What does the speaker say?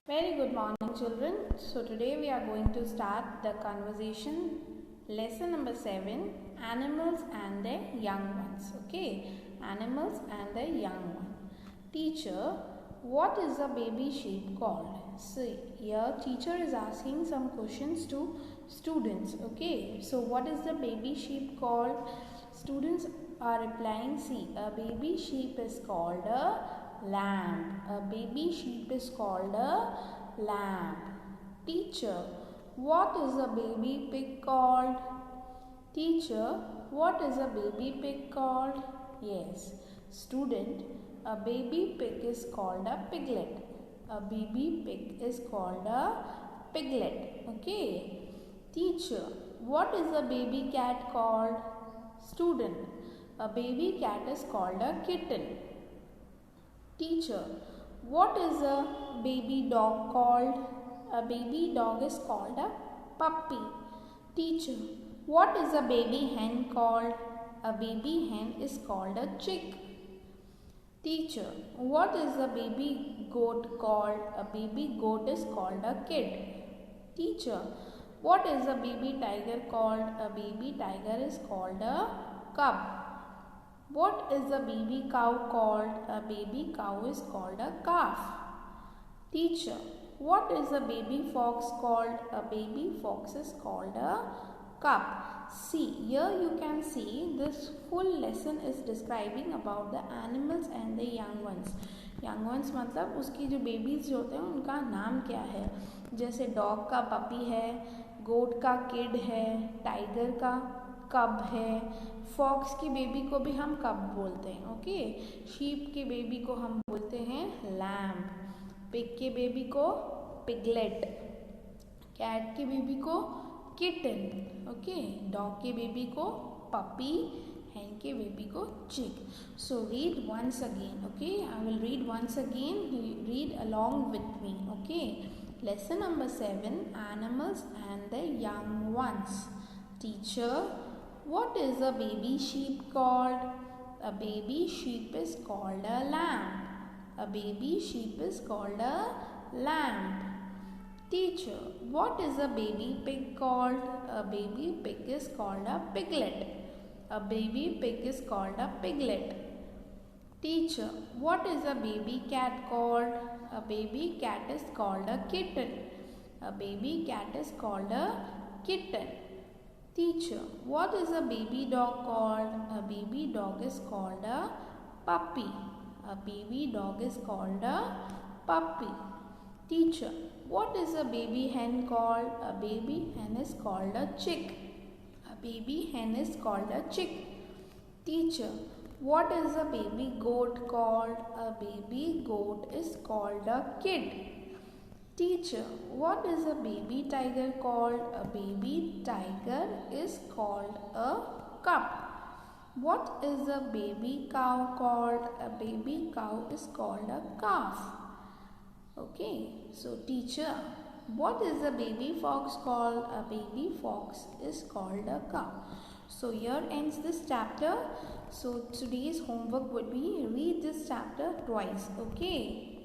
Very good morning, children. So today we are going to start the conversation lesson number 7, animals and their young ones. Okay, animals and their young one. Teacher, what is a baby sheep called? So here teacher is asking some questions to students. Okay, so what is the baby sheep called? Students are replying, see, a baby sheep is called a lamb. A baby sheep is called a lamb. Teacher, what is a baby pig called? Teacher, what is a baby pig called? Yes. Student, a baby pig is called a piglet. A baby pig is called a piglet. Okay. Teacher, what is a baby cat called? Student, a baby cat is called a kitten. Teacher, what is a baby dog called? A baby dog is called a puppy. Teacher, what is a baby hen called? A baby hen is called a chick. Teacher, what is a baby goat called? A baby goat is called a kid. Teacher, what is a baby tiger called? A baby tiger is called a cub. What is a baby cow called? A baby cow is called a calf. Teacher, what is a baby fox called? A baby fox is called a cub. See, here you can see this full lesson is describing about the animals and the young ones. Young ones मतलब उसकी जो babies जो होते हैं उनका नाम क्या है. जैसे डॉग का पपी है, गोट का किड है, टाइगर का कब है, फॉक्स की बेबी को भी हम कब बोलते हैं. ओके, शीप के बेबी को हम बोलते हैं लैम्ब, पिग के बेबी को पिगलेट, कैट के बेबी को किटन, ओके, डॉग के बेबी को पपी, hen के बेबी को chick. So read once again. Okay, I will read once again. Read along with me. Okay, lesson number 7, animals and the young ones. Teacher, what is a baby sheep called? A baby sheep is called a lamb. A baby sheep is called a lamb. Teacher, what is a baby pig called? A baby pig is called a piglet. A baby pig is called a piglet. Teacher, what is a baby cat called? A baby cat is called a kitten. A baby cat is called a kitten. Teacher, what is a baby dog called? A baby dog is called a puppy. A baby dog is called a puppy. Teacher, what is a baby hen called? A baby hen is called a chick. A baby hen is called a chick. Teacher, what is a baby goat called? A baby goat is called a kid. Teacher, what is a baby tiger called? A baby tiger is called a cub. What is a baby cow called? A baby cow is called a calf. Okay, so teacher, what is a baby fox called? A baby fox is called a cow. So here ends this chapter. So today's homework would be read this chapter twice. Okay.